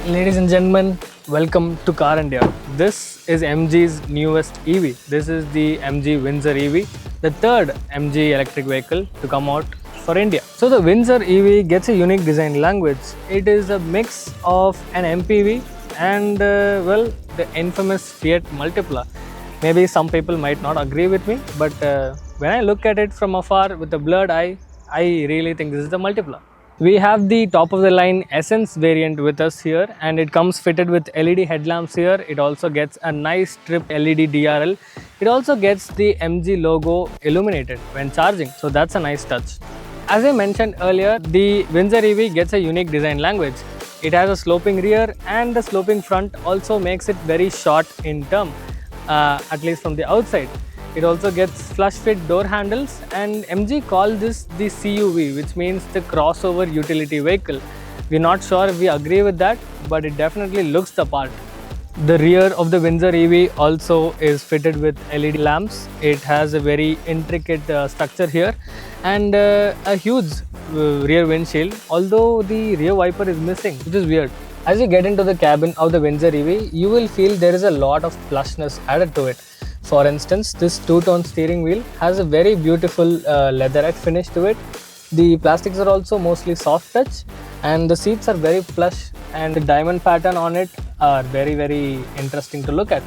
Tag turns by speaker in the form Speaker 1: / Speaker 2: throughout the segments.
Speaker 1: Ladies and gentlemen, welcome to Car India. This is MG's newest EV. This is the MG Windsor EV, the third MG electric vehicle to come out for India. So the Windsor EV gets a unique design language. It is a mix of an MPV and the infamous Fiat Multipla. Maybe some people might not agree with me, but when I look at it from afar with a blurred eye, I really think this is the Multipla. We have the top of the line Essence variant with us here, and it comes fitted with LED headlamps here. It also gets a nice strip LED DRL. It also gets the MG logo illuminated when charging, so that's a nice touch. As I mentioned earlier, the Windsor EV gets a unique design language. It has a sloping rear, and the sloping front also makes it very short in term, at least from the outside. It also gets flush fit door handles, and MG called this the CUV, which means the crossover utility vehicle. We're not sure if we agree with that, but it definitely looks the part. The rear of the Windsor EV also is fitted with LED lamps. It has a very intricate structure here and a huge rear windshield, although the rear wiper is missing, which is weird. As you get into the cabin of the Windsor EV, you will feel there is a lot of plushness added to it. For instance, this two-tone steering wheel has a very beautiful leatherette finish to it. The plastics are also mostly soft touch, and the seats are very plush, and the diamond pattern on it are very interesting to look at.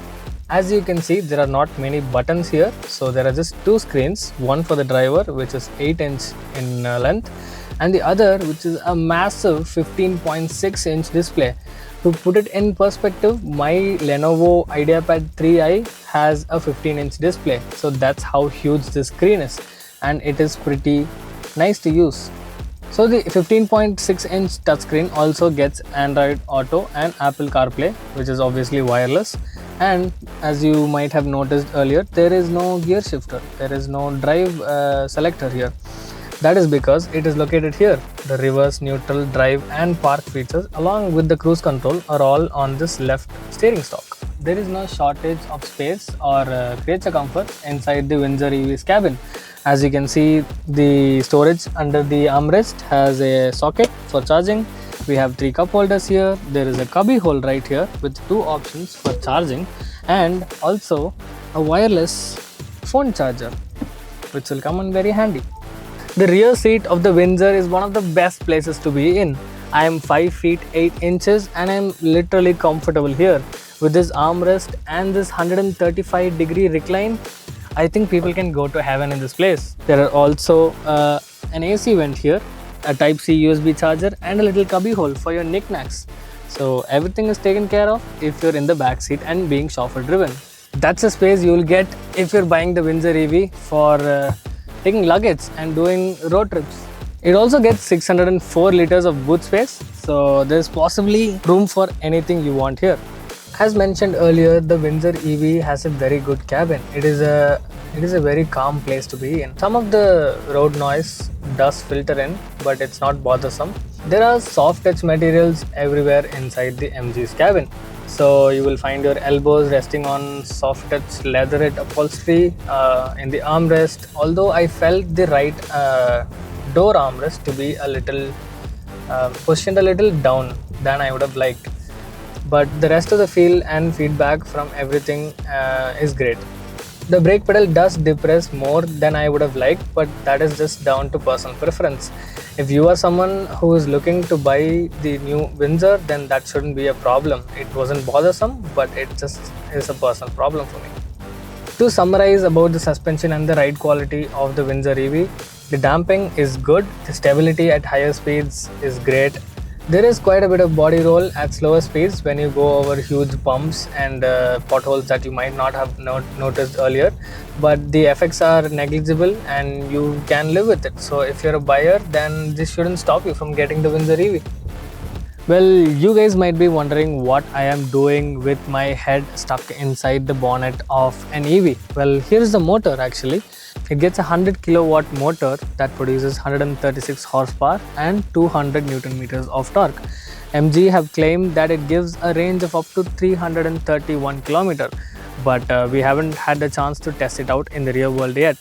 Speaker 1: As you can see, there are not many buttons here, so there are just two screens, one for the driver, which is 8-inch in length, and the other, which is a massive 15.6-inch display. To put it in perspective, my Lenovo IdeaPad 3i has a 15-inch display, so that's how huge this screen is, and it is pretty nice to use. So the 15.6-inch touchscreen also gets Android Auto and Apple CarPlay, which is obviously wireless. And as you might have noticed earlier, there is no gear shifter, there is no drive selector here. That is because it is located here. The reverse, neutral, drive and park features along with the cruise control are all on this left steering stalk. There is no shortage of space or creature comfort inside the Windsor EV's cabin. As you can see, the storage under the armrest has a socket for charging. We have 3 cup holders here. There is a cubby hole right here with 2 options for charging, and also a wireless phone charger, which will come in very handy. The rear seat of the Windsor is one of the best places to be in. I am 5 feet 8 inches and I am literally comfortable here. With this armrest and this 135-degree recline, I think people can go to heaven in this place. There are also an AC vent here, a Type-C USB charger and a little cubby hole for your knickknacks. So everything is taken care of if you're in the back seat and being chauffeur driven. That's a space you'll get if you're buying the Windsor EV for taking luggage and doing road trips. It also gets 604 liters of boot space, so there's possibly room for anything you want here. As mentioned earlier, the Windsor EV has a very good cabin. It is a very calm place to be in. Some of the road noise does filter in, but it's not bothersome. There are soft touch materials everywhere inside the MG's cabin. So you will find your elbows resting on soft touch leatherette upholstery in the armrest. Although I felt the right door armrest to be a little positioned a little down than I would have liked. But the rest of the feel and feedback from everything is great. The brake pedal does depress more than I would have liked, but that is just down to personal preference. If you are someone who is looking to buy the new Windsor, then that shouldn't be a problem. It wasn't bothersome, but it just is a personal problem for me. To summarize about the suspension and the ride quality of the Windsor EV, the damping is good, the stability at higher speeds is great. There is quite a bit of body roll at slower speeds when you go over huge bumps and potholes that you might not have noticed earlier, but the effects are negligible and you can live with it. So if you're a buyer, then this shouldn't stop you from getting the Windsor EV. Well, you guys might be wondering what I am doing with my head stuck inside the bonnet of an EV. Well, here's the motor actually. It gets a 100 kilowatt motor that produces 136 horsepower and 200 Newton meters of torque. MG have claimed that it gives a range of up to 331 kilometers, but we haven't had the chance to test it out in the real world yet.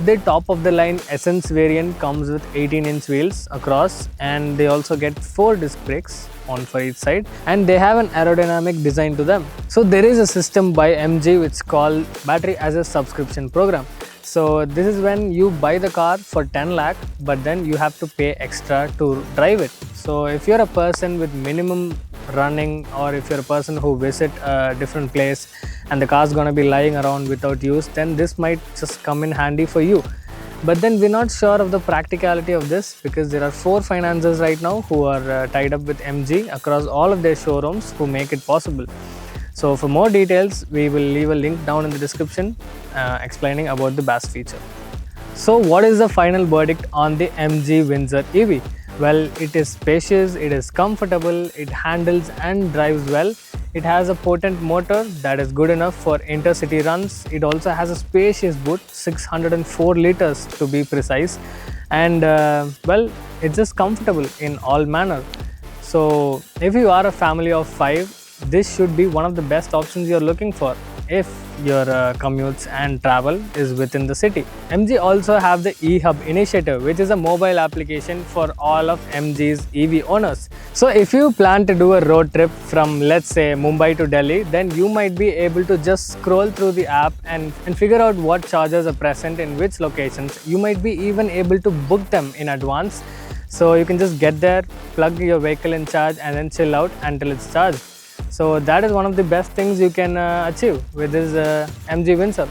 Speaker 1: The top of the line Essence variant comes with 18-inch wheels across, and they also get 4 disc brakes, one for each side, and they have an aerodynamic design to them. So there is a system by MG which is called battery as a subscription program. So this is when you buy the car for 10 lakh, but then you have to pay extra to drive it. So if you're a person with minimum running, or if you're a person who visit a different place and the car's gonna be lying around without use, then this might just come in handy for you. But then we're not sure of the practicality of this, because there are 4 financiers right now who are tied up with MG across all of their showrooms who make it possible. So for more details, we will leave a link down in the description explaining about the BAS feature. So what is the final verdict on the MG Windsor EV? Well, it is spacious, it is comfortable, it handles and drives well. It has a potent motor that is good enough for intercity runs. It also has a spacious boot, 604 liters to be precise. And well, it's just comfortable in all manner. So if you are a family of 5, this should be one of the best options you're looking for if your commutes and travel is within the city. MG also have the eHub initiative, which is a mobile application for all of MG's EV owners. So if you plan to do a road trip from, let's say, Mumbai to Delhi, then you might be able to just scroll through the app and figure out what chargers are present in which locations. You might be even able to book them in advance. So you can just get there, plug your vehicle in charge, and then chill out until it's charged. So that is one of the best things you can achieve with this MG Windsor.